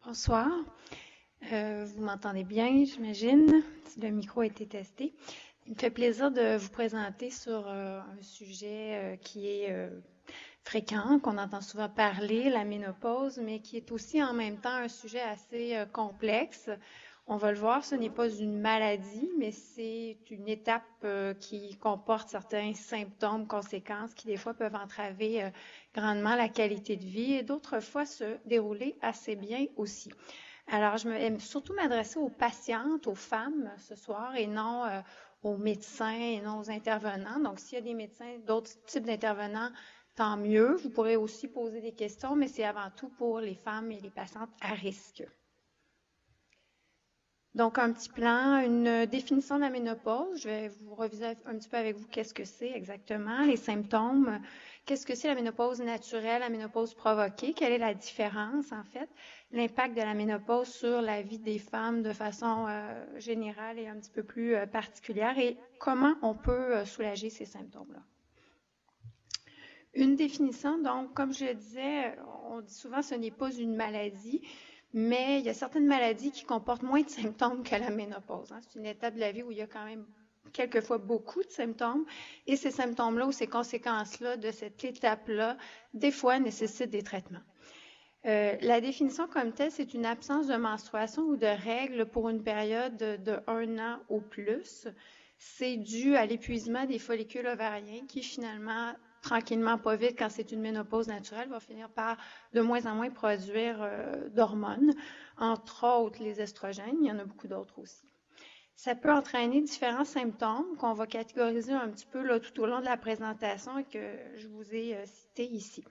Bonsoir. Vous m'entendez bien, j'imagine, si le micro a été testé. Il me fait plaisir de vous présenter sur un sujet qui est fréquent, qu'on entend souvent parler, la ménopause, mais qui est aussi en même temps un sujet assez complexe. On va le voir, ce n'est pas une maladie, mais c'est une étape qui comporte certains symptômes, conséquences qui des fois peuvent entraver grandement la qualité de vie et d'autres fois se dérouler assez bien aussi. Alors, je vais surtout m'adresser aux patientes, aux femmes ce soir et non aux médecins et non aux intervenants. Donc, s'il y a des médecins, d'autres types d'intervenants, tant mieux. Vous pourrez aussi poser des questions, mais c'est avant tout pour les femmes et les patientes à risque. Donc, un petit plan, une définition de la ménopause. Je vais vous reviser un petit peu avec vous qu'est-ce que c'est exactement, les symptômes, qu'est-ce que c'est la ménopause naturelle, la ménopause provoquée, quelle est la différence en fait, l'impact de la ménopause sur la vie des femmes de façon générale et un petit peu plus particulière et comment on peut soulager ces symptômes-là. Une définition, donc, comme je le disais, on dit souvent que ce n'est pas une maladie, mais il y a certaines maladies qui comportent moins de symptômes que la ménopause. Hein. C'est une étape de la vie où il y a quand même quelquefois beaucoup de symptômes, et ces symptômes-là ou ces conséquences-là de cette étape-là, des fois, nécessitent des traitements. La définition comme telle, c'est une absence de menstruation ou de règles pour une période de 1 an ou plus. C'est dû à l'épuisement des follicules ovariens qui, finalement, tranquillement, pas vite, quand c'est une ménopause naturelle, va finir par de moins en moins produire d'hormones, entre autres les estrogènes. Il y en a beaucoup d'autres aussi. Ça peut entraîner différents symptômes qu'on va catégoriser un petit peu là, tout au long de la présentation et que je vous ai cités ici.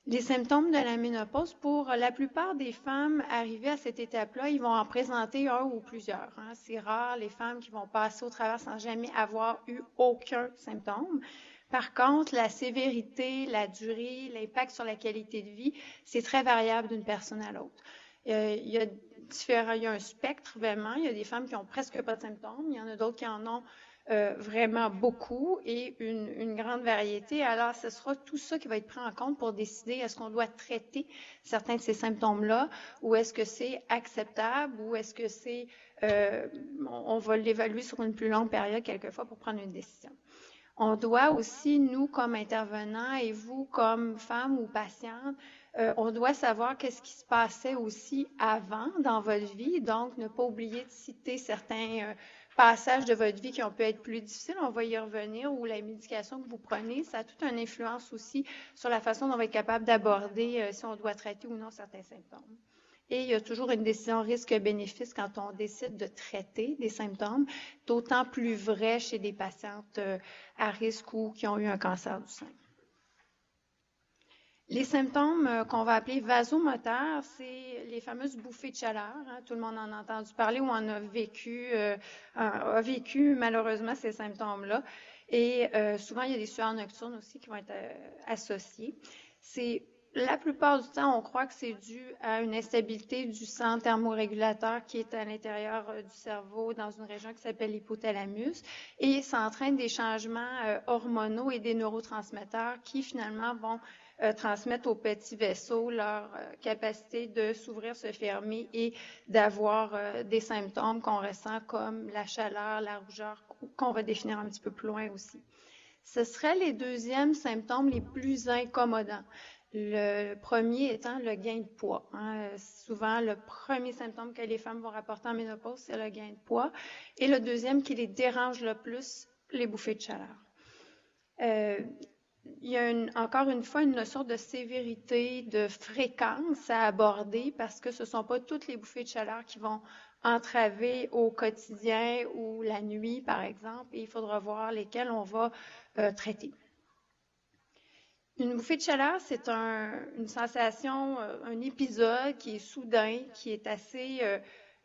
Les symptômes de la ménopause, pour la plupart des femmes arrivées à cette étape-là, ils vont en présenter un ou plusieurs. Hein. C'est rare les femmes qui vont passer au travers sans jamais avoir eu aucun symptôme. Par contre, la sévérité, la durée, l'impact sur la qualité de vie, c'est très variable d'une personne à l'autre. Il y a un spectre vraiment. Il y a des femmes qui ont presque pas de symptômes. Il y en a d'autres qui en ont vraiment beaucoup et une grande variété. Alors, ce sera tout ça qui va être pris en compte pour décider est-ce qu'on doit traiter certains de ces symptômes-là ou est-ce que c'est acceptable ou est-ce que c'est on va l'évaluer sur une plus longue période quelquefois pour prendre une décision. On doit aussi, nous comme intervenants et vous comme femmes ou patientes, on doit savoir qu'est-ce qui se passait aussi avant dans votre vie, donc ne pas oublier de citer certains passages de votre vie qui ont pu être plus difficiles, on va y revenir, ou la médication que vous prenez, ça a toute une influence aussi sur la façon dont on va être capable d'aborder si on doit traiter ou non certains symptômes. Et il y a toujours une décision risque-bénéfice quand on décide de traiter des symptômes, d'autant plus vrai chez des patientes à risque ou qui ont eu un cancer du sein. Les symptômes qu'on va appeler vasomoteurs, c'est les fameuses bouffées de chaleur. Hein. Tout le monde en a entendu parler ou en a vécu malheureusement ces symptômes-là. Et souvent, il y a des sueurs nocturnes aussi qui vont être associées. La plupart du temps, on croit que c'est dû à une instabilité du centre thermorégulateur qui est à l'intérieur du cerveau dans une région qui s'appelle l'hypothalamus et ça entraîne des changements hormonaux et des neurotransmetteurs qui finalement vont transmettre aux petits vaisseaux leur capacité de s'ouvrir, se fermer et d'avoir des symptômes qu'on ressent comme la chaleur, la rougeur, qu'on va définir un petit peu plus loin aussi. Ce seraient les deuxièmes symptômes les plus incommodants. Le premier étant le gain de poids. Hein. Souvent, le premier symptôme que les femmes vont rapporter en ménopause, c'est le gain de poids. Et le deuxième qui les dérange le plus, les bouffées de chaleur. Il y a encore une fois une notion de sévérité, de fréquence à aborder parce que ce ne sont pas toutes les bouffées de chaleur qui vont entraver au quotidien ou la nuit, par exemple, et il faudra voir lesquelles on va traiter. Une bouffée de chaleur, c'est une sensation, un épisode qui est soudain, qui est assez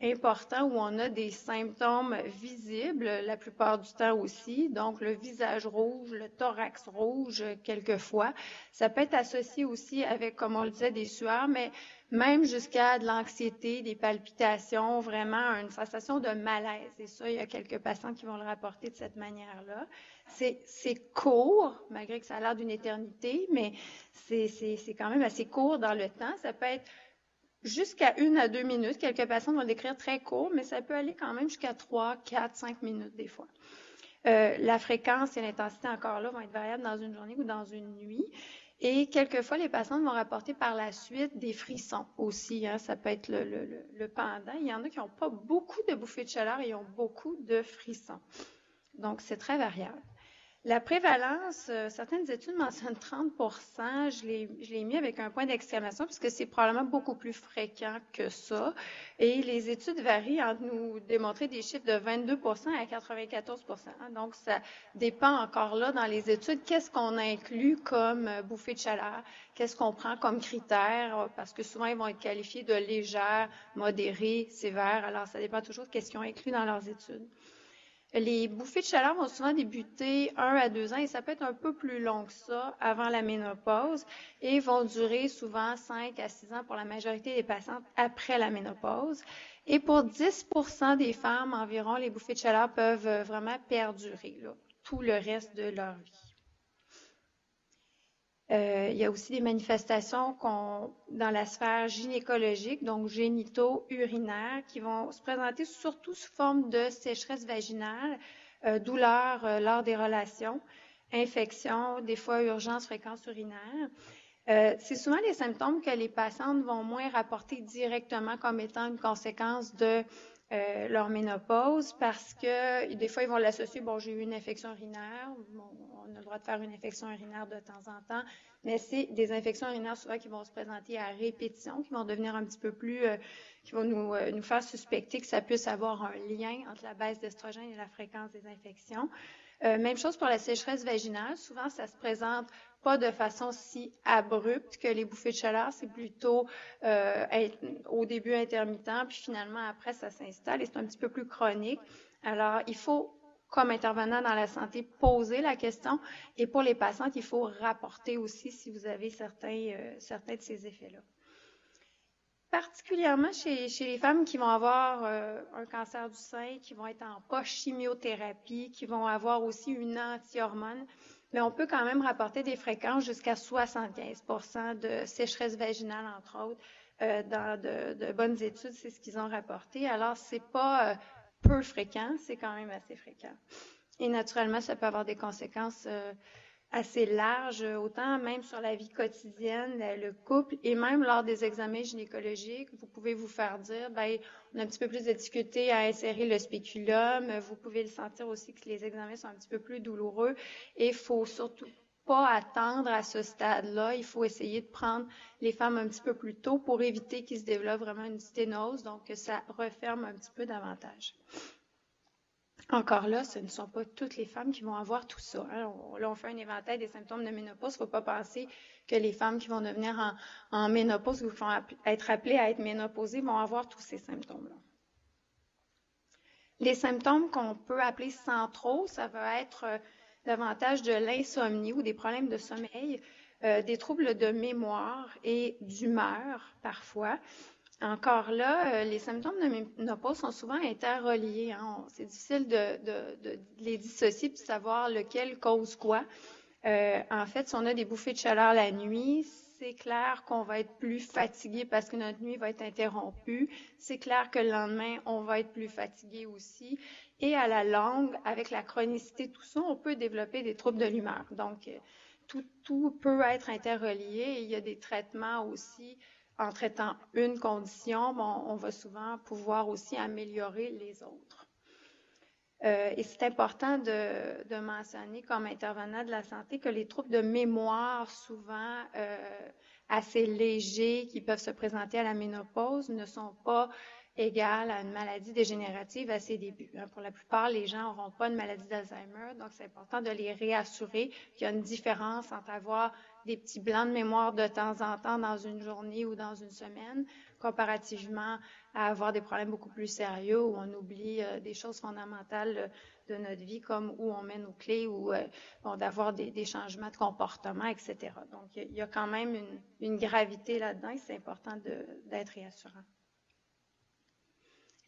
important où on a des symptômes visibles la plupart du temps aussi, donc le visage rouge, le thorax rouge quelquefois. Ça peut être associé aussi avec, comme on le disait, des sueurs, mais même jusqu'à de l'anxiété, des palpitations, vraiment une sensation de malaise. Et ça, il y a quelques patients qui vont le rapporter de cette manière-là. C'est court, malgré que ça a l'air d'une éternité, mais c'est quand même assez court dans le temps. Ça peut être jusqu'à 1 à 2 minutes. Quelques patients vont le décrire très court, mais ça peut aller quand même jusqu'à 3, 4, 5 minutes des fois. La fréquence et l'intensité encore là vont être variables dans une journée ou dans une nuit. Et quelquefois, les patients vont rapporter par la suite des frissons aussi. Hein. Ça peut être le pendant. Il y en a qui n'ont pas beaucoup de bouffées de chaleur et ont beaucoup de frissons. Donc, c'est très variable. La prévalence, certaines études mentionnent 30 je l'ai mis avec un point d'exclamation puisque c'est probablement beaucoup plus fréquent que ça. Et les études varient entre nous démontrer des chiffres de 22 à 94 Donc, ça dépend encore là dans les études. Qu'est-ce qu'on inclut comme bouffée de chaleur? Qu'est-ce qu'on prend comme critère? Parce que souvent, ils vont être qualifiés de légère, modérée, sévère. Alors, ça dépend toujours de qu'est-ce qu'ils ont inclus dans leurs études. Les bouffées de chaleur vont souvent débuter 1 à 2 ans et ça peut être un peu plus long que ça avant la ménopause et vont durer souvent 5 à 6 ans pour la majorité des patientes après la ménopause. Et pour 10% des femmes environ, les bouffées de chaleur peuvent vraiment perdurer là, tout le reste de leur vie. Il y a aussi des manifestations dans la sphère gynécologique, donc génito-urinaire, qui vont se présenter surtout sous forme de sécheresse vaginale, douleur lors des relations, infection, des fois urgence, fréquence urinaire. C'est souvent les symptômes que les patientes vont moins rapporter directement comme étant une conséquence de leur ménopause parce que des fois, ils vont l'associer, bon, j'ai eu une infection urinaire, bon, on a le droit de faire une infection urinaire de temps en temps, mais c'est des infections urinaires souvent qui vont se présenter à répétition, qui vont devenir un petit peu plus, qui vont nous faire suspecter que ça puisse avoir un lien entre la baisse d'estrogène et la fréquence des infections. Même chose pour la sécheresse vaginale. Souvent, ça se présente pas de façon si abrupte que les bouffées de chaleur. C'est plutôt au début intermittent, puis finalement, après, ça s'installe et c'est un petit peu plus chronique. Alors, il faut, comme intervenant dans la santé, poser la question. Et pour les patientes, il faut rapporter aussi si vous avez certains de ces effets-là. Particulièrement chez les femmes qui vont avoir un cancer du sein, qui vont être en post-chimiothérapie, qui vont avoir aussi une anti-hormone, mais on peut quand même rapporter des fréquences jusqu'à 75% de sécheresse vaginale, entre autres, dans de bonnes études, c'est ce qu'ils ont rapporté. Alors, c'est pas peu fréquent, c'est quand même assez fréquent. Et naturellement, ça peut avoir des conséquences assez large, autant même sur la vie quotidienne, le couple, et même lors des examens gynécologiques, vous pouvez vous faire dire, ben, on a un petit peu plus de difficulté à insérer le spéculum, vous pouvez le sentir aussi que les examens sont un petit peu plus douloureux, et il faut surtout pas attendre à ce stade-là, il faut essayer de prendre les femmes un petit peu plus tôt pour éviter qu'il se développe vraiment une sténose, donc que ça referme un petit peu davantage. Encore là, ce ne sont pas toutes les femmes qui vont avoir tout ça. Hein. Là, on fait un éventail des symptômes de ménopause. Il ne faut pas penser que les femmes qui vont devenir en ménopause ou qui vont être appelées à être ménopausées vont avoir tous ces symptômes-là. Les symptômes qu'on peut appeler centraux, ça va être davantage de l'insomnie ou des problèmes de sommeil, des troubles de mémoire et d'humeur parfois. Encore là, les symptômes de ménopause sont souvent interreliés. Hein. C'est difficile de les dissocier et de savoir lequel cause quoi. En fait, si on a des bouffées de chaleur la nuit, c'est clair qu'on va être plus fatigué parce que notre nuit va être interrompue. C'est clair que le lendemain, on va être plus fatigué aussi. Et à la longue, avec la chronicité, tout ça, on peut développer des troubles de l'humeur. Donc, tout peut être interrelié et il y a des traitements aussi. En traitant une condition, bon, on va souvent pouvoir aussi améliorer les autres. Et c'est important de mentionner comme intervenant de la santé que les troubles de mémoire, souvent assez légers, qui peuvent se présenter à la ménopause, ne sont pas égale à une maladie dégénérative à ses débuts. Pour la plupart, les gens n'auront pas une maladie d'Alzheimer, donc c'est important de les réassurer qu'il y a une différence entre avoir des petits blancs de mémoire de temps en temps dans une journée ou dans une semaine, comparativement à avoir des problèmes beaucoup plus sérieux où on oublie des choses fondamentales de notre vie, comme où on met nos clés ou d'avoir des changements de comportement, etc. Donc, il y a quand même une gravité là-dedans et c'est important d'être réassurant.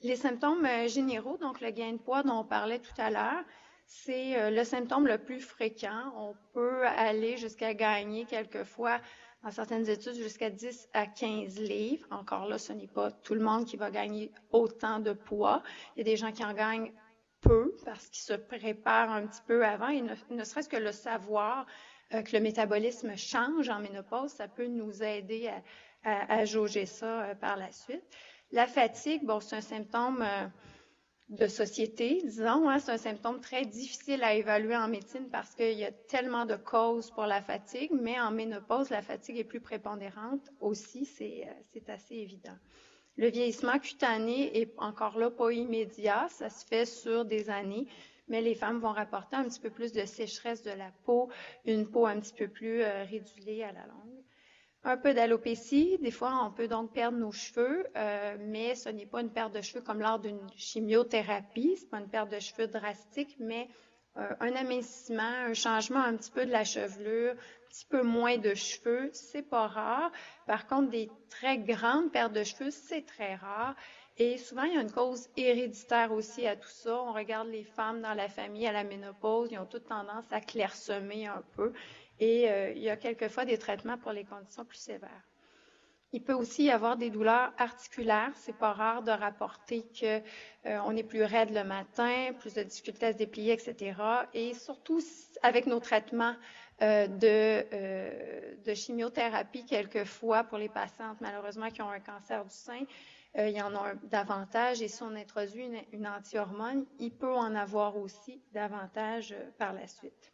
Les symptômes généraux, donc le gain de poids dont on parlait tout à l'heure, c'est le symptôme le plus fréquent. On peut aller jusqu'à gagner quelquefois, dans certaines études, jusqu'à 10 à 15 livres. Encore là, ce n'est pas tout le monde qui va gagner autant de poids. Il y a des gens qui en gagnent peu parce qu'ils se préparent un petit peu avant et ne serait-ce que le savoir que le métabolisme change en ménopause, ça peut nous aider à jauger ça par la suite. La fatigue, bon, c'est un symptôme de société, disons, hein, c'est un symptôme très difficile à évaluer en médecine parce qu'il y a tellement de causes pour la fatigue, mais en ménopause, la fatigue est plus prépondérante aussi, c'est assez évident. Le vieillissement cutané est encore là pas immédiat, ça se fait sur des années, mais les femmes vont rapporter un petit peu plus de sécheresse de la peau, une peau un petit peu plus rédulée à la longue. Un peu d'alopécie, des fois on peut donc perdre nos cheveux, mais ce n'est pas une perte de cheveux comme lors d'une chimiothérapie, c'est pas une perte de cheveux drastique, mais un amincissement, un changement un petit peu de la chevelure, un petit peu moins de cheveux, c'est pas rare. Par contre, des très grandes pertes de cheveux, c'est très rare. Et souvent, il y a une cause héréditaire aussi à tout ça. On regarde les femmes dans la famille à la ménopause, ils ont toutes tendance à clairsemer un peu. Et il y a quelquefois des traitements pour les conditions plus sévères. Il peut aussi y avoir des douleurs articulaires. C'est pas rare de rapporter qu'on est plus raide le matin, plus de difficultés à se déplier, etc. Et surtout avec nos traitements de chimiothérapie, quelquefois pour les patientes malheureusement qui ont un cancer du sein, il y en a davantage. Et si on introduit une anti-hormone, il peut en avoir aussi davantage par la suite.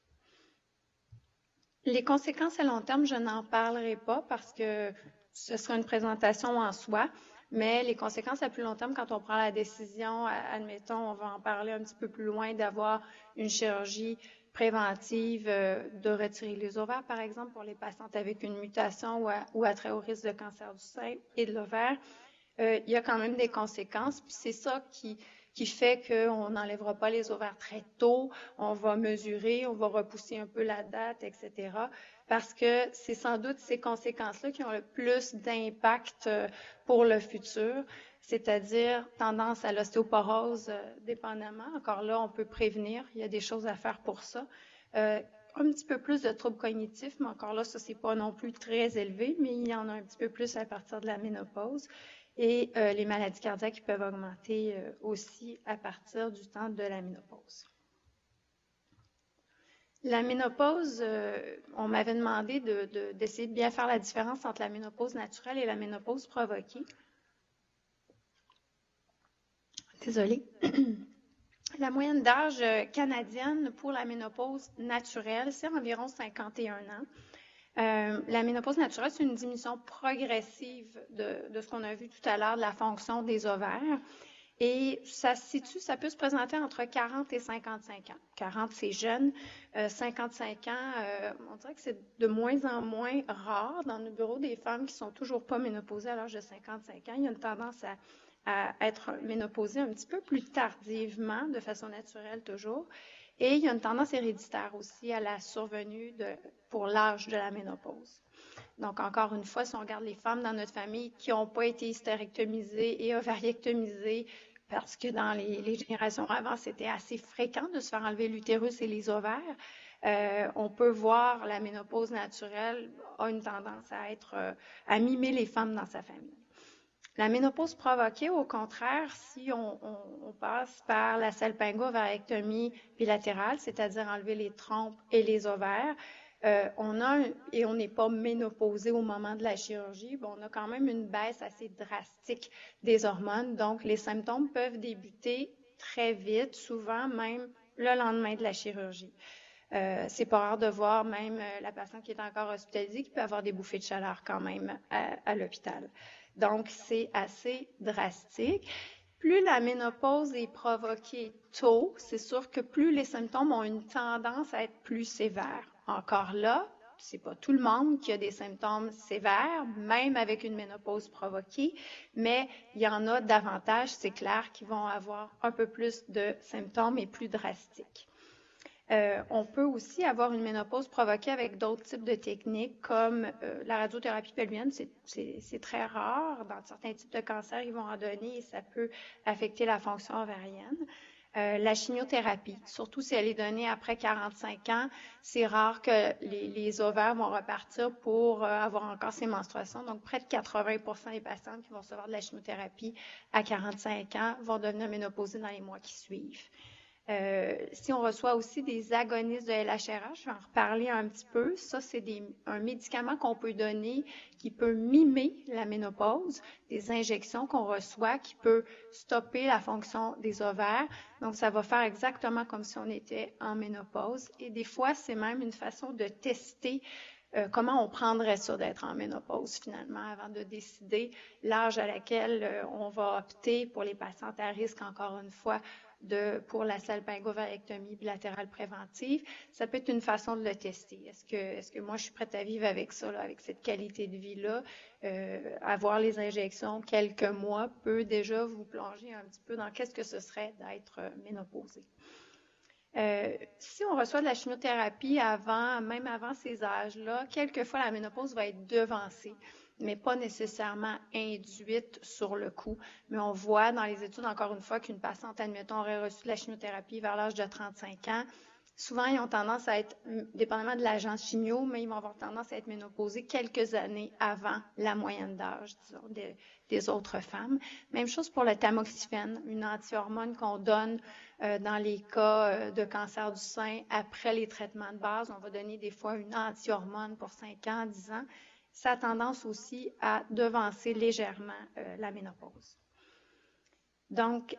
Les conséquences à long terme, je n'en parlerai pas parce que ce sera une présentation en soi, mais les conséquences à plus long terme, quand on prend la décision, admettons, on va en parler un petit peu plus loin, d'avoir une chirurgie préventive, de retirer les ovaires, par exemple, pour les patientes avec une mutation ou à très haut risque de cancer du sein et de l'ovaire, il y a quand même des conséquences, puis c'est ça qui fait qu'on n'enlèvera pas les ovaires très tôt, on va mesurer, on va repousser un peu la date, etc. Parce que c'est sans doute ces conséquences-là qui ont le plus d'impact pour le futur, c'est-à-dire tendance à l'ostéoporose dépendamment. Encore là, on peut prévenir, il y a des choses à faire pour ça. Un petit peu plus de troubles cognitifs, mais encore là, ça, c'est pas non plus très élevé, mais il y en a un petit peu plus à partir de la ménopause. Et les maladies cardiaques peuvent augmenter aussi à partir du temps de la ménopause. La ménopause, on m'avait demandé d'essayer de bien faire la différence entre la ménopause naturelle et la ménopause provoquée. Désolée. La moyenne d'âge canadienne pour la ménopause naturelle, c'est environ 51 ans. La ménopause naturelle, c'est une diminution progressive de ce qu'on a vu tout à l'heure, de la fonction des ovaires. Et ça peut se présenter entre 40 et 55 ans. 40, c'est jeune. 55 ans, on dirait que c'est de moins en moins rare dans nos bureaux des femmes qui sont toujours pas ménopausées à l'âge de 55 ans. Il y a une tendance à être ménopausée un petit peu plus tardivement, de façon naturelle toujours. Et il y a une tendance héréditaire aussi à la survenue pour l'âge de la ménopause. Donc, encore une fois, si on regarde les femmes dans notre famille qui n'ont pas été hystérectomisées et ovariectomisées, parce que dans les générations avant, c'était assez fréquent de se faire enlever l'utérus et les ovaires, on peut voir la ménopause naturelle a une tendance à mimer les femmes dans sa famille. La ménopause provoquée, au contraire, si on passe par la salpingo-ovariectomie bilatérale, c'est-à-dire enlever les trompes et les ovaires, on n'est pas ménopausé au moment de la chirurgie, on a quand même une baisse assez drastique des hormones. Donc, les symptômes peuvent débuter très vite, souvent même le lendemain de la chirurgie. C'est pas rare de voir même la patiente qui est encore hospitalisée qui peut avoir des bouffées de chaleur quand même à l'hôpital. Donc, c'est assez drastique. Plus la ménopause est provoquée tôt, c'est sûr que plus les symptômes ont une tendance à être plus sévères. Encore là, c'est pas tout le monde qui a des symptômes sévères, même avec une ménopause provoquée, mais il y en a davantage, c'est clair, qui vont avoir un peu plus de symptômes et plus drastiques. On peut aussi avoir une ménopause provoquée avec d'autres types de techniques comme la radiothérapie pelvienne, c'est très rare. Dans certains types de cancers, ils vont en donner et ça peut affecter la fonction ovarienne. La chimiothérapie, surtout si elle est donnée après 45 ans, c'est rare que les ovaires vont repartir pour avoir encore ces menstruations. Donc, près de 80% des patientes qui vont recevoir de la chimiothérapie à 45 ans vont devenir ménopausées dans les mois qui suivent. Si on reçoit aussi des agonistes de LHRH, je vais en reparler un petit peu. Ça, c'est un médicament qu'on peut donner qui peut mimer la ménopause, des injections qu'on reçoit qui peut stopper la fonction des ovaires. Donc, ça va faire exactement comme si on était en ménopause. Et des fois, c'est même une façon de tester comment on prendrait ça d'être en ménopause finalement avant de décider l'âge à laquelle on va opter pour les patientes à risque, encore une fois, pour la salpingo-variectomie bilatérale préventive. Ça peut être une façon de le tester. Est-ce que moi, je suis prête à vivre avec ça, là, avec cette qualité de vie-là? Avoir les injections quelques mois peut déjà vous plonger un petit peu dans qu'est-ce que ce serait d'être ménopausée. Si on reçoit de la chimiothérapie même avant ces âges-là, quelquefois la ménopause va être devancée, mais pas nécessairement induite sur le coup. Mais on voit dans les études, encore une fois, qu'une patiente, admettons, aurait reçu de la chimiothérapie vers l'âge de 35 ans. Souvent, ils ont tendance à être, dépendamment de l'agent chimio, mais ils vont avoir tendance à être ménopausés quelques années avant la moyenne d'âge, disons, des autres femmes. Même chose pour le tamoxifène, une anti-hormone qu'on donne dans les cas de cancer du sein après les traitements de base. On va donner des fois une anti-hormone pour 5 ans, 10 ans. Ça a tendance aussi à devancer légèrement la ménopause. Donc,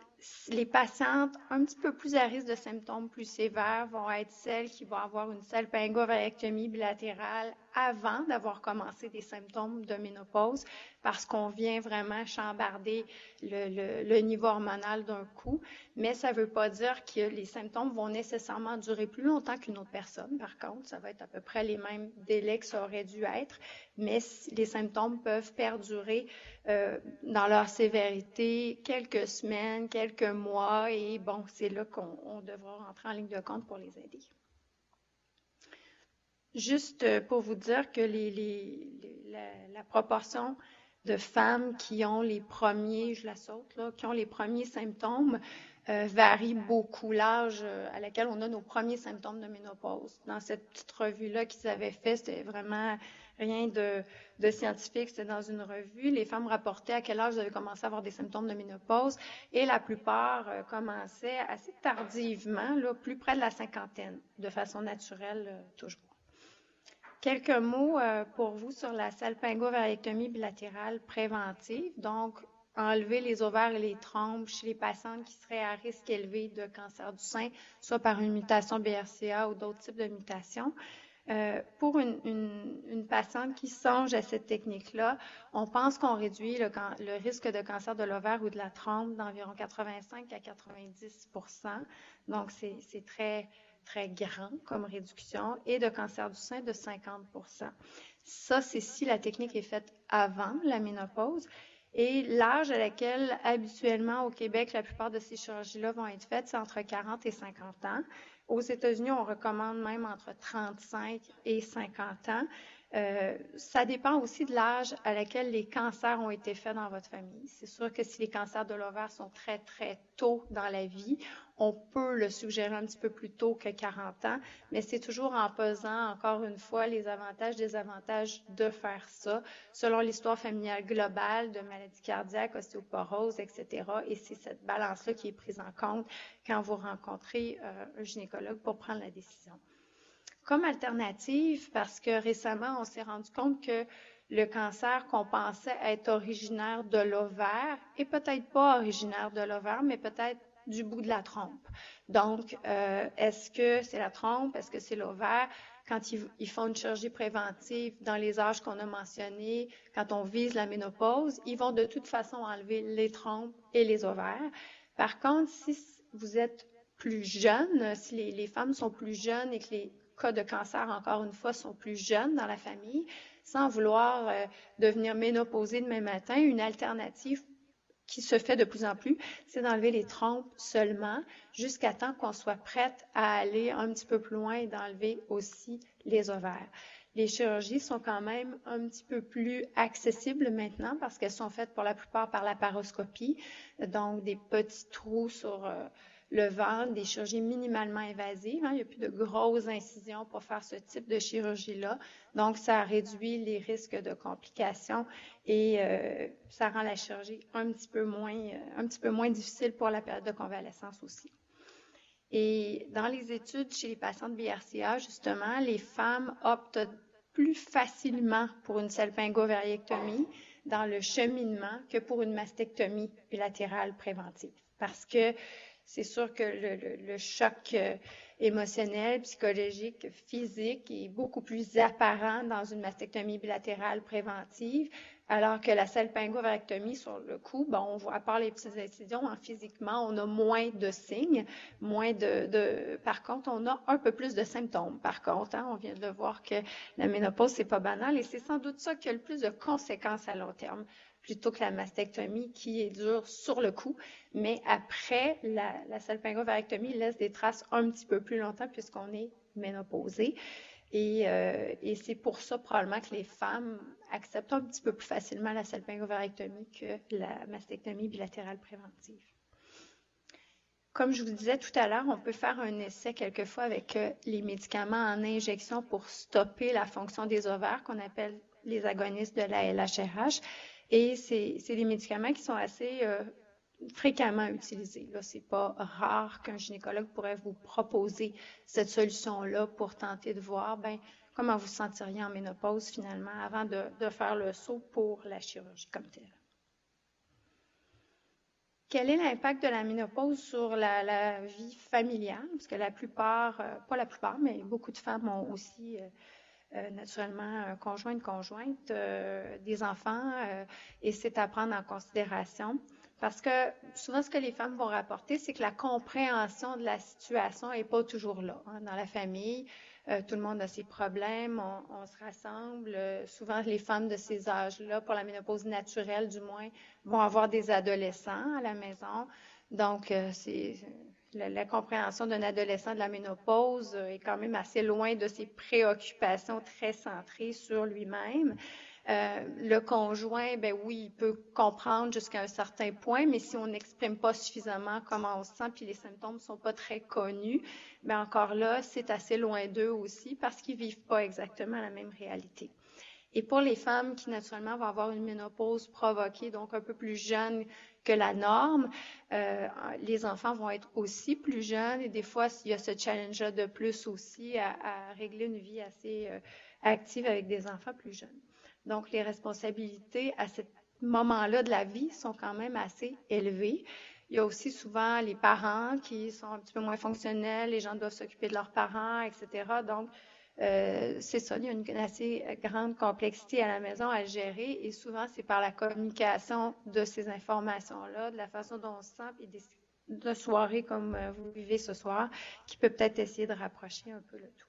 les patientes un petit peu plus à risque de symptômes plus sévères vont être celles qui vont avoir une salpingo-variectomie bilatérale avant d'avoir commencé des symptômes de ménopause parce qu'on vient vraiment chambarder le niveau hormonal d'un coup. Mais ça ne veut pas dire que les symptômes vont nécessairement durer plus longtemps qu'une autre personne. Par contre, ça va être à peu près les mêmes délais que ça aurait dû être, mais les symptômes peuvent perdurer dans leur sévérité quelques semaines, quelques mois, et bon, c'est là qu'on devra rentrer en ligne de compte pour les aider. Juste pour vous dire que la proportion de femmes qui ont les premiers, je la saute là, qui ont les premiers symptômes varie beaucoup. L'âge à laquelle on a nos premiers symptômes de ménopause. Dans cette petite revue-là qu'ils avaient fait, c'était vraiment rien de scientifique, c'était dans une revue. Les femmes rapportaient à quel âge elles avaient commencé à avoir des symptômes de ménopause et la plupart commençaient assez tardivement, là, plus près de la cinquantaine, de façon naturelle toujours. Quelques mots pour vous sur la salpingo-variectomie bilatérale préventive. Donc, enlever les ovaires et les trompes chez les patientes qui seraient à risque élevé de cancer du sein, soit par une mutation BRCA ou d'autres types de mutations. Pour une patiente qui songe à cette technique-là, on pense qu'on réduit le risque de cancer de l'ovaire ou de la trompe d'environ 85 à 90%. Donc, c'est très très grand comme réduction, et de cancer du sein de 50%. Ça, c'est si la technique est faite avant la ménopause. Et l'âge à laquelle, habituellement, au Québec, la plupart de ces chirurgies-là vont être faites, c'est entre 40 et 50 ans. Aux États-Unis, on recommande même entre 35 et 50 ans. Ça dépend aussi de l'âge à laquelle les cancers ont été faits dans votre famille. C'est sûr que si les cancers de l'ovaire sont très, très tôt dans la vie, on peut le suggérer un petit peu plus tôt que 40 ans, mais c'est toujours en pesant, encore une fois, les avantages, désavantages de faire ça, selon l'histoire familiale globale de maladies cardiaques, ostéoporose, etc. Et c'est cette balance-là qui est prise en compte quand vous rencontrez un gynécologue pour prendre la décision. Comme alternative, parce que récemment, on s'est rendu compte que le cancer qu'on pensait être originaire de l'ovaire est peut-être pas originaire de l'ovaire, mais peut-être du bout de la trompe. Donc, est-ce que c'est la trompe? Est-ce que c'est l'ovaire? quand ils font une chirurgie préventive dans les âges qu'on a mentionnés, quand on vise la ménopause, ils vont de toute façon enlever les trompes et les ovaires. Par contre, si vous êtes plus jeune, si les femmes sont plus jeunes et que les cas de cancer, encore une fois, sont plus jeunes dans la famille, sans vouloir devenir ménopausée demain matin, une alternative qui se fait de plus en plus, c'est d'enlever les trompes seulement jusqu'à temps qu'on soit prête à aller un petit peu plus loin et d'enlever aussi les ovaires. Les chirurgies sont quand même un petit peu plus accessibles maintenant parce qu'elles sont faites pour la plupart par la laparoscopie, donc des petits trous sur le ventre, des chirurgies minimalement invasives. Il n'y a plus de grosses incisions pour faire ce type de chirurgie-là. Donc, ça réduit les risques de complications et ça rend la chirurgie un petit peu moins difficile pour la période de convalescence aussi. Et dans les études chez les patients de BRCA, justement, les femmes optent plus facilement pour une salpingo-ovariectomie dans le cheminement que pour une mastectomie bilatérale préventive. Parce que c'est sûr que le choc émotionnel, psychologique, physique est beaucoup plus apparent dans une mastectomie bilatérale préventive, alors que la salpingo-ovariectomie, sur le coup, bon, on voit, à part les petites incisions, physiquement, on a moins de signes, par contre, on a un peu plus de symptômes. Par contre, on vient de voir que la ménopause, c'est pas banal et c'est sans doute ça qui a le plus de conséquences à long terme, plutôt que la mastectomie qui est dure sur le coup. Mais après, la salpingo-ovariectomie laisse des traces un petit peu plus longtemps puisqu'on est ménopausé. Et c'est pour ça probablement que les femmes acceptent un petit peu plus facilement la salpingo-ovariectomie que la mastectomie bilatérale préventive. Comme je vous disais tout à l'heure, on peut faire un essai quelquefois avec les médicaments en injection pour stopper la fonction des ovaires qu'on appelle les agonistes de la LHRH. Et c'est des médicaments qui sont assez fréquemment utilisés. Là, c'est pas rare qu'un gynécologue pourrait vous proposer cette solution-là pour tenter de voir comment vous sentiriez en ménopause finalement avant de faire le saut pour la chirurgie comme telle. Quel est l'impact de la ménopause sur la vie familiale? Parce que la plupart, pas la plupart, mais beaucoup de femmes ont aussi naturellement un conjoint, une conjointe, des enfants, et c'est à prendre en considération. Parce que souvent, ce que les femmes vont rapporter, c'est que la compréhension de la situation n'est pas toujours là. Dans la famille, tout le monde a ses problèmes, on se rassemble. Souvent, les femmes de ces âges-là, pour la ménopause naturelle du moins, vont avoir des adolescents à la maison. Donc, la compréhension d'un adolescent de la ménopause est quand même assez loin de ses préoccupations très centrées sur lui-même. Le conjoint, oui, il peut comprendre jusqu'à un certain point, mais si on n'exprime pas suffisamment comment on se sent, puis les symptômes ne sont pas très connus, encore là, c'est assez loin d'eux aussi parce qu'ils ne vivent pas exactement la même réalité. Et pour les femmes qui, naturellement, vont avoir une ménopause provoquée, donc un peu plus jeune que la norme, les enfants vont être aussi plus jeunes et des fois, il y a ce challenge-là de plus aussi à régler une vie assez active avec des enfants plus jeunes. Donc, les responsabilités à ce moment-là de la vie sont quand même assez élevées. Il y a aussi souvent les parents qui sont un petit peu moins fonctionnels, les gens doivent s'occuper de leurs parents, etc. Donc, c'est ça, il y a une assez grande complexité à la maison à gérer et souvent, c'est par la communication de ces informations-là, de la façon dont on se sent et de soirées comme vous vivez ce soir, qui peut peut-être essayer de rapprocher un peu le tout.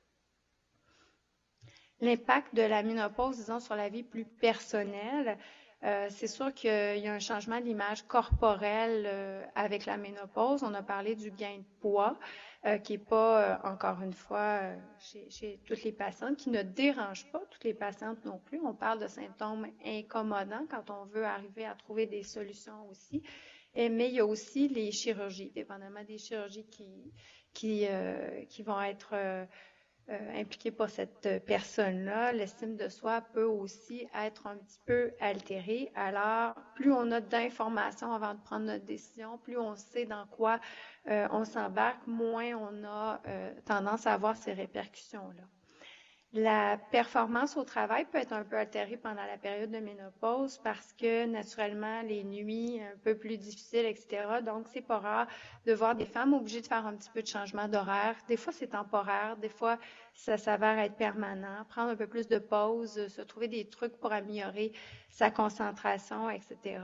L'impact de la ménopause, disons, sur la vie plus personnelle, c'est sûr qu'il y a un changement de l'image corporelle avec la ménopause. On a parlé du gain de poids, qui n'est pas, encore une fois, chez toutes les patientes, qui ne dérange pas toutes les patientes non plus. On parle de symptômes incommodants quand on veut arriver à trouver des solutions aussi. Mais il y a aussi les chirurgies, dépendamment des chirurgies qui vont être impliquée par cette personne-là, l'estime de soi peut aussi être un petit peu altérée. Alors, plus on a d'informations avant de prendre notre décision, plus on sait dans quoi on s'embarque, moins on a tendance à avoir ces répercussions-là. La performance au travail peut être un peu altérée pendant la période de ménopause parce que naturellement, les nuits un peu plus difficiles, etc. Donc, c'est pas rare de voir des femmes obligées de faire un petit peu de changement d'horaire. Des fois, c'est temporaire, des fois, ça s'avère être permanent. Prendre un peu plus de pause, se trouver des trucs pour améliorer sa concentration, etc.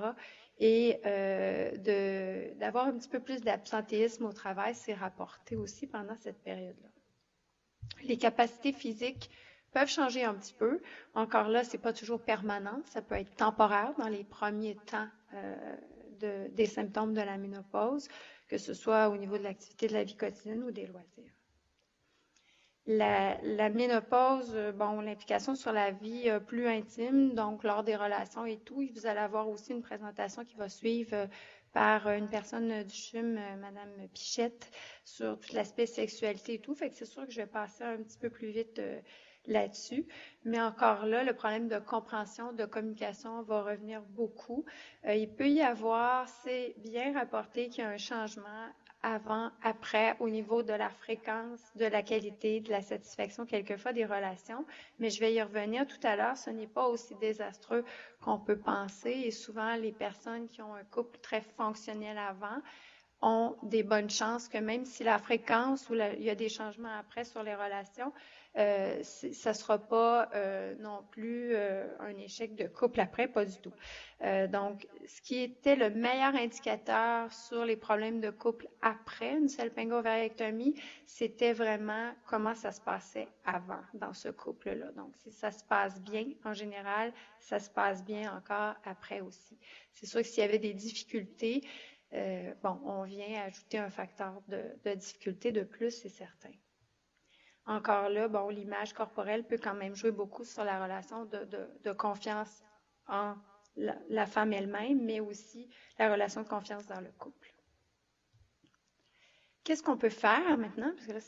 Et d'avoir un petit peu plus d'absentéisme au travail, c'est rapporté aussi pendant cette période-là. Les capacités physiques peuvent changer un petit peu. Encore là, c'est pas toujours permanent, ça peut être temporaire dans les premiers temps des symptômes de la ménopause, que ce soit au niveau de l'activité de la vie quotidienne ou des loisirs. La ménopause, bon, l'implication sur la vie plus intime, donc lors des relations et tout, vous allez avoir aussi une présentation qui va suivre par une personne du CHUM, Madame Pichette, sur tout l'aspect sexualité et tout. Fait que c'est sûr que je vais passer un petit peu plus vite là-dessus. Mais encore là, le problème de compréhension, de communication va revenir beaucoup. Il peut y avoir, c'est bien rapporté qu'il y a un changement avant, après, au niveau de la fréquence, de la qualité, de la satisfaction, quelquefois des relations. Mais je vais y revenir tout à l'heure. Ce n'est pas aussi désastreux qu'on peut penser. Et souvent, les personnes qui ont un couple très fonctionnel avant ont des bonnes chances que même si la fréquence ou il y a des changements après sur les relations, ça ne sera pas non plus un échec de couple après, pas du tout. Donc, ce qui était le meilleur indicateur sur les problèmes de couple après une salpingo-ovariectomie, c'était vraiment comment ça se passait avant dans ce couple-là. Donc, si ça se passe bien, en général, ça se passe bien encore après aussi. C'est sûr que s'il y avait des difficultés, bon, on vient ajouter un facteur de difficulté de plus, c'est certain. Encore là, bon, l'image corporelle peut quand même jouer beaucoup sur la relation de confiance en la femme elle-même, mais aussi la relation de confiance dans le couple. Qu'est-ce qu'on peut faire maintenant? Parce que là,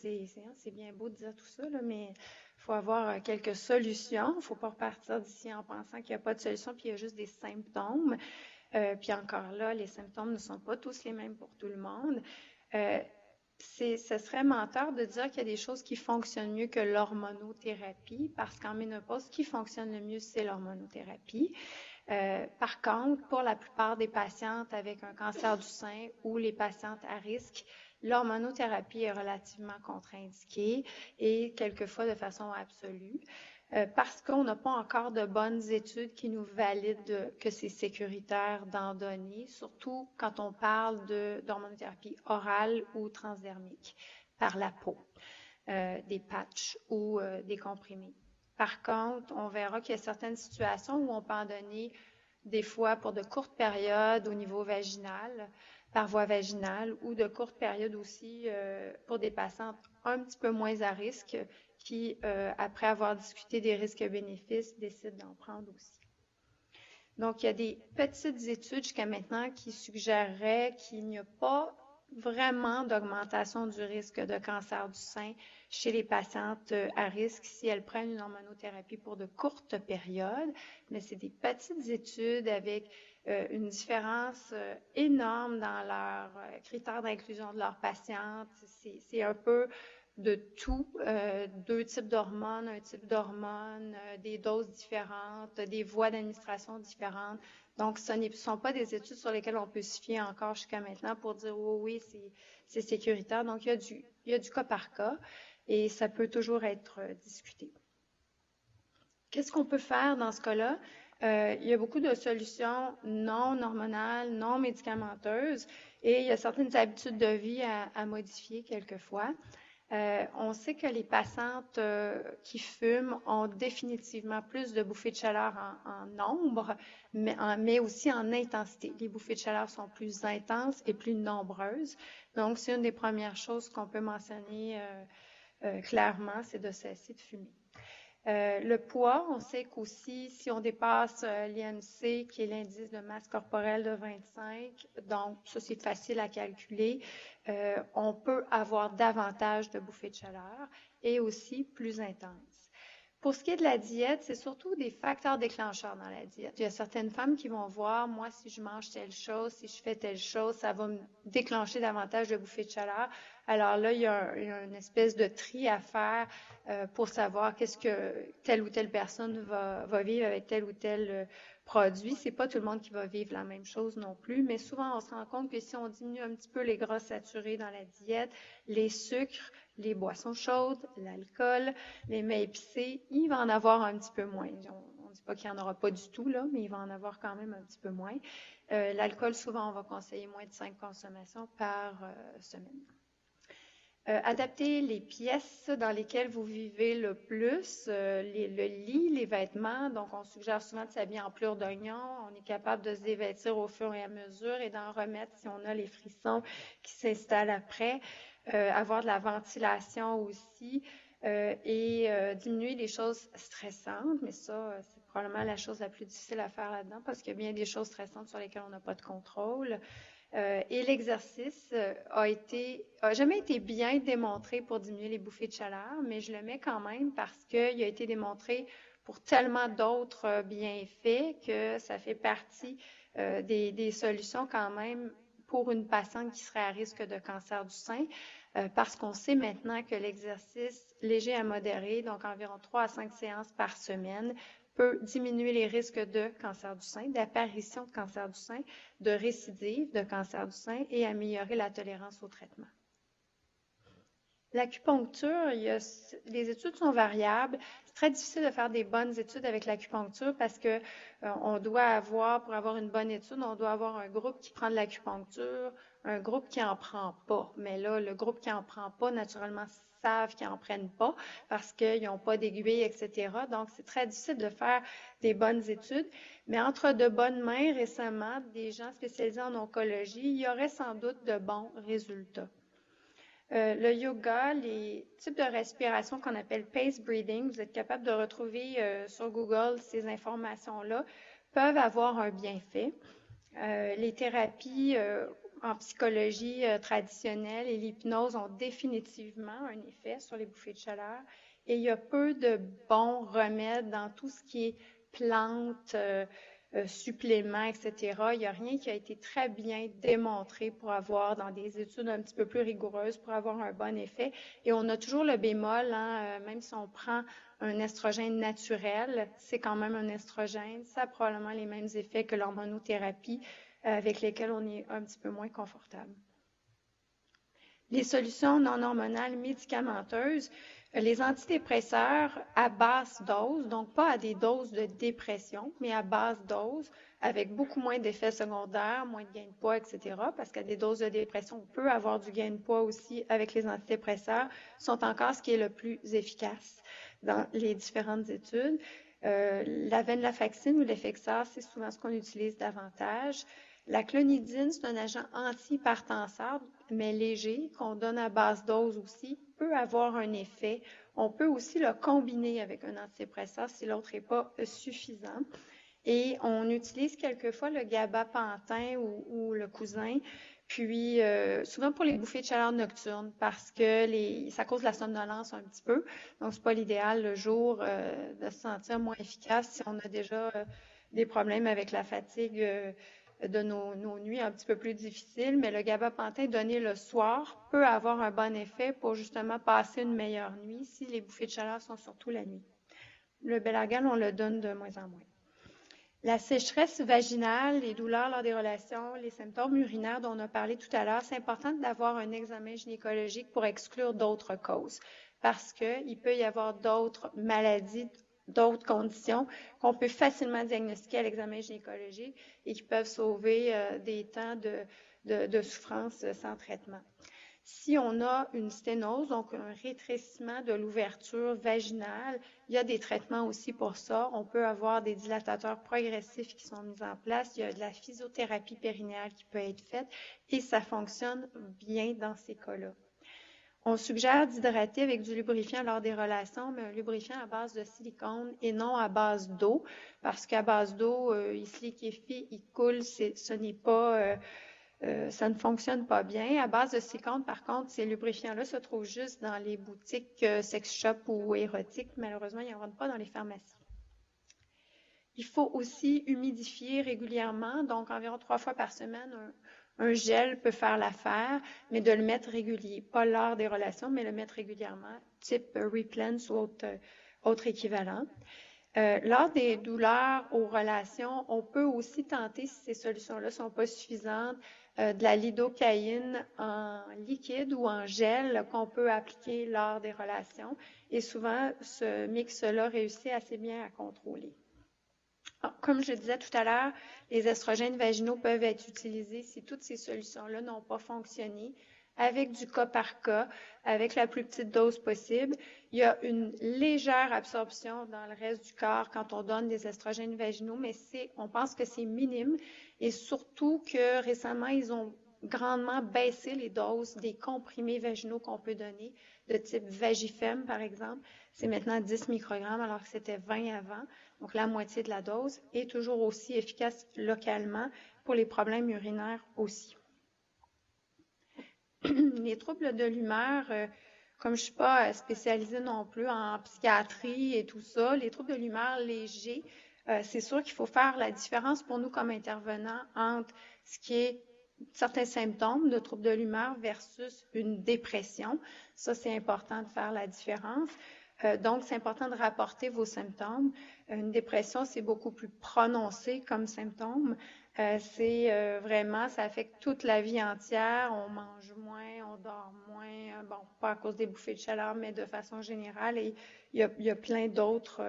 c'est bien beau de dire tout ça, là, mais il faut avoir quelques solutions. Il ne faut pas repartir d'ici en pensant qu'il n'y a pas de solution, puis il y a juste des symptômes. Puis encore là, les symptômes ne sont pas tous les mêmes pour tout le monde. Ce serait menteur de dire qu'il y a des choses qui fonctionnent mieux que l'hormonothérapie, parce qu'en ménopause, ce qui fonctionne le mieux, c'est l'hormonothérapie. Par contre, pour la plupart des patientes avec un cancer du sein ou les patientes à risque, l'hormonothérapie est relativement contre-indiquée et quelquefois de façon absolue. Parce qu'on n'a pas encore de bonnes études qui nous valident que c'est sécuritaire d'en donner, surtout quand on parle d'hormonothérapie orale ou transdermique par la peau, des patchs ou des comprimés. Par contre, on verra qu'il y a certaines situations où on peut en donner des fois pour de courtes périodes au niveau vaginal, par voie vaginale, ou de courtes périodes aussi pour des patientes un petit peu moins à risque qui, après avoir discuté des risques-bénéfices, décident d'en prendre aussi. Donc, il y a des petites études jusqu'à maintenant qui suggéreraient qu'il n'y a pas vraiment d'augmentation du risque de cancer du sein chez les patientes à risque si elles prennent une hormonothérapie pour de courtes périodes, mais c'est des petites études avec une différence énorme dans leurs critères d'inclusion de leurs patientes. C'est un peu de tout, 2 types d'hormones, un type d'hormones, des doses différentes, des voies d'administration différentes. Donc, ce ne sont pas des études sur lesquelles on peut se fier encore jusqu'à maintenant pour dire oh, oui, c'est sécuritaire. Donc, il y a du cas par cas et ça peut toujours être discuté. Qu'est-ce qu'on peut faire dans ce cas-là? Il y a beaucoup de solutions non hormonales, non médicamenteuses et il y a certaines habitudes de vie à modifier quelquefois. On sait que les patientes qui fument ont définitivement plus de bouffées de chaleur en nombre, mais aussi en intensité. Les bouffées de chaleur sont plus intenses et plus nombreuses. Donc, c'est une des premières choses qu'on peut mentionner clairement, c'est de cesser de fumer. Le poids, on sait qu'aussi, si on dépasse l'IMC, qui est l'indice de masse corporelle de 25, donc ça c'est facile à calculer, on peut avoir davantage de bouffées de chaleur et aussi plus intenses. Pour ce qui est de la diète, c'est surtout des facteurs déclencheurs dans la diète. Il y a certaines femmes qui vont voir, moi, si je mange telle chose, si je fais telle chose, ça va me déclencher davantage de bouffées de chaleur. Alors là, il y a une espèce de tri à faire pour savoir qu'est-ce que telle ou telle personne va vivre avec tel ou tel produit. C'est pas tout le monde qui va vivre la même chose non plus, mais souvent, on se rend compte que si on diminue un petit peu les gras saturés dans la diète, les sucres, les boissons chaudes, l'alcool, les mets épicés, il va en avoir un petit peu moins. On ne dit pas qu'il n'y en aura pas du tout, là, mais il va en avoir quand même un petit peu moins. L'alcool, souvent, on va conseiller moins de 5 consommations par semaine. Adapter les pièces dans lesquelles vous vivez le plus, le lit, les vêtements. Donc, on suggère souvent de s'habiller en plure d'oignon. On est capable de se dévêtir au fur et à mesure et d'en remettre si on a les frissons qui s'installent après. Avoir de la ventilation aussi et diminuer les choses stressantes. Mais ça, c'est probablement la chose la plus difficile à faire là-dedans parce qu'il y a bien des choses stressantes sur lesquelles on n'a pas de contrôle. Et l'exercice a jamais été bien démontré pour diminuer les bouffées de chaleur, mais je le mets quand même parce qu'il a été démontré pour tellement d'autres bienfaits que ça fait partie des solutions quand même pour une patiente qui serait à risque de cancer du sein, parce qu'on sait maintenant que l'exercice léger à modéré, donc environ 3 à 5 séances par semaine, peut diminuer les risques de cancer du sein, d'apparition de cancer du sein, de récidive de cancer du sein et améliorer la tolérance au traitement. L'acupuncture, les études sont variables. C'est très difficile de faire des bonnes études avec l'acupuncture parce que on doit avoir, pour avoir une bonne étude, on doit avoir un groupe qui prend de l'acupuncture, un groupe qui en prend pas. Mais là, le groupe qui en prend pas, naturellement, savent qu'ils en prennent pas parce qu'ils n'ont pas d'aiguille, etc. Donc, c'est très difficile de faire des bonnes études. Mais entre de bonnes mains, récemment, des gens spécialisés en oncologie, il y aurait sans doute de bons résultats. Le yoga, les types de respiration qu'on appelle pace breathing, vous êtes capable de retrouver sur Google ces informations-là, peuvent avoir un bienfait. Les thérapies en psychologie traditionnelle et l'hypnose ont définitivement un effet sur les bouffées de chaleur. Et il y a peu de bons remèdes dans tout ce qui est plantes, suppléments, etc. Il n'y a rien qui a été très bien démontré pour avoir, dans des études un petit peu plus rigoureuses, pour avoir un bon effet. Et on a toujours le bémol, hein, même si on prend un estrogène naturel, c'est quand même un estrogène. Ça a probablement les mêmes effets que l'hormonothérapie avec lesquels on est un petit peu moins confortable. Les solutions non hormonales médicamenteuses, les antidépresseurs à basse dose, donc pas à des doses de dépression, mais à basse dose, avec beaucoup moins d'effets secondaires, moins de gain de poids, etc., parce qu'à des doses de dépression, on peut avoir du gain de poids aussi avec les antidépresseurs, sont encore ce qui est le plus efficace dans les différentes études. La venlafaxine ou l'Effexor, c'est souvent ce qu'on utilise davantage. La clonidine, c'est un agent antihypertenseur, mais léger, qu'on donne à basse dose aussi, peut avoir un effet. On peut aussi le combiner avec un antidépresseur si l'autre n'est pas suffisant. Et on utilise quelquefois le gabapentin ou le cousin, puis souvent pour les bouffées de chaleur nocturne parce que ça cause la somnolence un petit peu. Donc, c'est pas l'idéal le jour de se sentir moins efficace si on a déjà des problèmes avec la fatigue de nos nuits un petit peu plus difficiles, mais le gabapentin donné le soir peut avoir un bon effet pour justement passer une meilleure nuit si les bouffées de chaleur sont surtout la nuit. Le Belargal, on le donne de moins en moins. La sécheresse vaginale, les douleurs lors des relations, les symptômes urinaires dont on a parlé tout à l'heure, c'est important d'avoir un examen gynécologique pour exclure d'autres causes parce qu'il peut y avoir d'autres maladies, d'autres conditions qu'on peut facilement diagnostiquer à l'examen gynécologique et qui peuvent sauver des temps de souffrance sans traitement. Si on a une sténose, donc un rétrécissement de l'ouverture vaginale, il y a des traitements aussi pour ça. On peut avoir des dilatateurs progressifs qui sont mis en place. Il y a de la physiothérapie périnéale qui peut être faite et ça fonctionne bien dans ces cas-là. On suggère d'hydrater avec du lubrifiant lors des relations, mais un lubrifiant à base de silicone et non à base d'eau, parce qu'à base d'eau, il se liquéfie, il coule, ce n'est pas ça ne fonctionne pas bien. À base de silicone, par contre, ces lubrifiants-là se trouvent juste dans les boutiques sex shop ou érotiques. Malheureusement, ils n'en vendent pas dans les pharmacies. Il faut aussi humidifier régulièrement, donc environ 3 fois par semaine. Un gel peut faire l'affaire, mais de le mettre régulier, pas lors des relations, mais le mettre régulièrement, type Replens ou autre équivalent. Lors des douleurs aux relations, on peut aussi tenter, si ces solutions-là ne sont pas suffisantes, de la lidocaïne en liquide ou en gel qu'on peut appliquer lors des relations. Et souvent, ce mix-là réussit assez bien à contrôler. Comme je disais tout à l'heure, les estrogènes vaginaux peuvent être utilisés si toutes ces solutions-là n'ont pas fonctionné, avec du cas par cas, avec la plus petite dose possible. Il y a une légère absorption dans le reste du corps quand on donne des estrogènes vaginaux, mais on pense que c'est minime et surtout que récemment, ils ont grandement baissé les doses des comprimés vaginaux qu'on peut donner, de type Vagifem, par exemple. C'est maintenant 10 microgrammes alors que c'était 20 avant. Donc, la moitié de la dose est toujours aussi efficace localement pour les problèmes urinaires aussi. Les troubles de l'humeur, comme je ne suis pas spécialisée non plus en psychiatrie et tout ça, les troubles de l'humeur légers, c'est sûr qu'il faut faire la différence pour nous comme intervenants entre ce qui est certains symptômes de troubles de l'humeur versus une dépression. Ça, c'est important de faire la différence. Donc, c'est important de rapporter vos symptômes. Une dépression, c'est beaucoup plus prononcé comme symptôme. C'est vraiment, ça affecte toute la vie entière. On mange moins, on dort moins, bon, pas à cause des bouffées de chaleur, mais de façon générale. Et il y a plein d'autres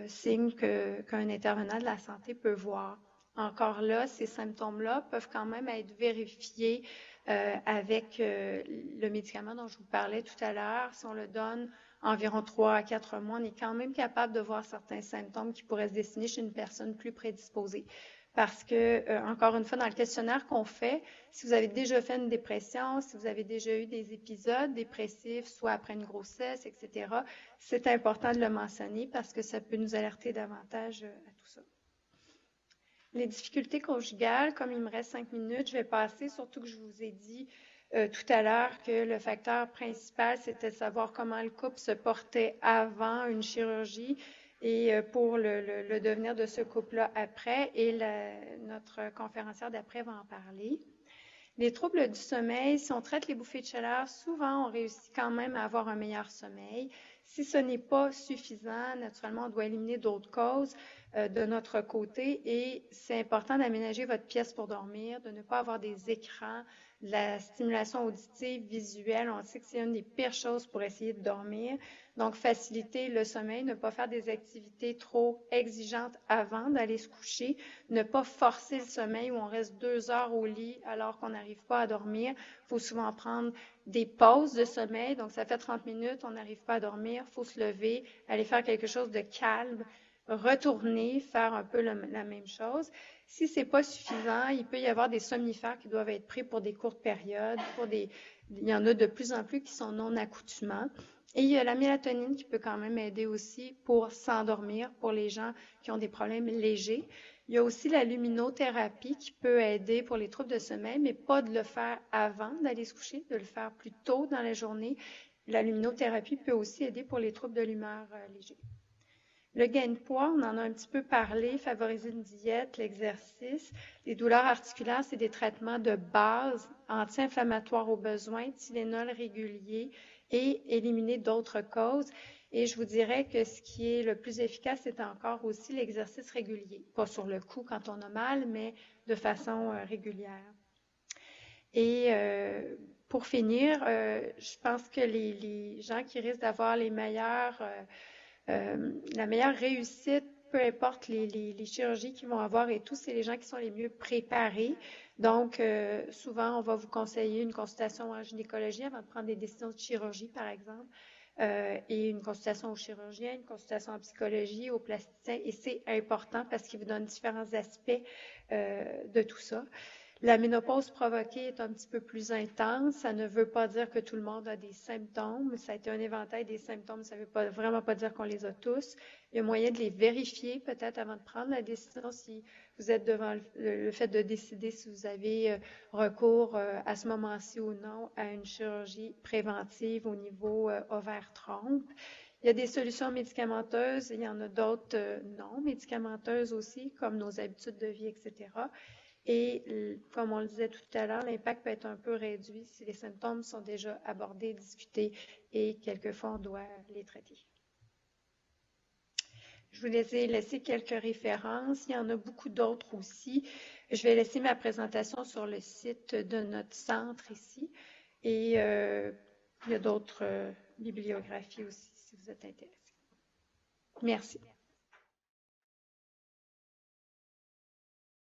signes qu'un intervenant de la santé peut voir. Encore là, ces symptômes-là peuvent quand même être vérifiés avec le médicament dont je vous parlais tout à l'heure. Si on le donne environ 3 à 4 mois, on est quand même capable de voir certains symptômes qui pourraient se dessiner chez une personne plus prédisposée. Parce que, encore une fois, dans le questionnaire qu'on fait, si vous avez déjà fait une dépression, si vous avez déjà eu des épisodes dépressifs, soit après une grossesse, etc., c'est important de le mentionner parce que ça peut nous alerter davantage à tout ça. Les difficultés conjugales, comme il me reste 5 minutes, je vais passer, surtout que je vous ai dit tout à l'heure que le facteur principal, c'était de savoir comment le couple se portait avant une chirurgie et pour le devenir de ce couple-là après. Et notre conférencière d'après va en parler. Les troubles du sommeil, si on traite les bouffées de chaleur, souvent on réussit quand même à avoir un meilleur sommeil. Si ce n'est pas suffisant, naturellement, on doit éliminer d'autres causes de notre côté et c'est important d'aménager votre pièce pour dormir, de ne pas avoir des écrans, de la stimulation auditive, visuelle. On sait que c'est une des pires choses pour essayer de dormir. Donc, faciliter le sommeil, ne pas faire des activités trop exigeantes avant d'aller se coucher, ne pas forcer le sommeil où on reste 2 heures au lit alors qu'on n'arrive pas à dormir. Il faut souvent prendre des pauses de sommeil. Donc, ça fait 30 minutes, on n'arrive pas à dormir. Il faut se lever, aller faire quelque chose de calme, retourner, faire un peu la même chose. Si ce n'est pas suffisant, il peut y avoir des somnifères qui doivent être pris pour des courtes périodes. Il y en a de plus en plus qui sont non accoutumants. Et il y a la mélatonine qui peut quand même aider aussi pour s'endormir pour les gens qui ont des problèmes légers. Il y a aussi la luminothérapie qui peut aider pour les troubles de sommeil, mais pas de le faire avant d'aller se coucher, de le faire plus tôt dans la journée. La luminothérapie peut aussi aider pour les troubles de l'humeur légers. Le gain de poids, on en a un petit peu parlé, favoriser une diète, l'exercice. Les douleurs articulaires, c'est des traitements de base, anti-inflammatoires au besoin, Tylenol régulier et éliminer d'autres causes. Et je vous dirais que ce qui est le plus efficace, c'est encore aussi l'exercice régulier. Pas sur le coup quand on a mal, mais de façon régulière. Et pour finir, je pense que les gens qui risquent d'avoir la meilleure réussite, peu importe les chirurgies qu'ils vont avoir et tout, c'est les gens qui sont les mieux préparés. Donc, souvent, on va vous conseiller une consultation en gynécologie avant de prendre des décisions de chirurgie, par exemple, et une consultation au chirurgien, une consultation en psychologie, au plasticien, et c'est important parce qu'il vous donne différents aspects de tout ça. La ménopause provoquée est un petit peu plus intense. Ça ne veut pas dire que tout le monde a des symptômes. Ça a été un éventail des symptômes. Ça ne veut vraiment pas dire qu'on les a tous. Il y a moyen de les vérifier peut-être avant de prendre la décision si vous êtes devant le fait de décider si vous avez recours à ce moment-ci ou non à une chirurgie préventive au niveau ovaire-trompe. Il y a des solutions médicamenteuses, il y en a d'autres non médicamenteuses aussi, comme nos habitudes de vie, etc. Et comme on le disait tout à l'heure, l'impact peut être un peu réduit si les symptômes sont déjà abordés, discutés et quelquefois on doit les traiter. Je vous ai laissé quelques références. Il y en a beaucoup d'autres aussi. Je vais laisser ma présentation sur le site de notre centre ici. Et il y a d'autres bibliographies aussi si vous êtes intéressés. Merci.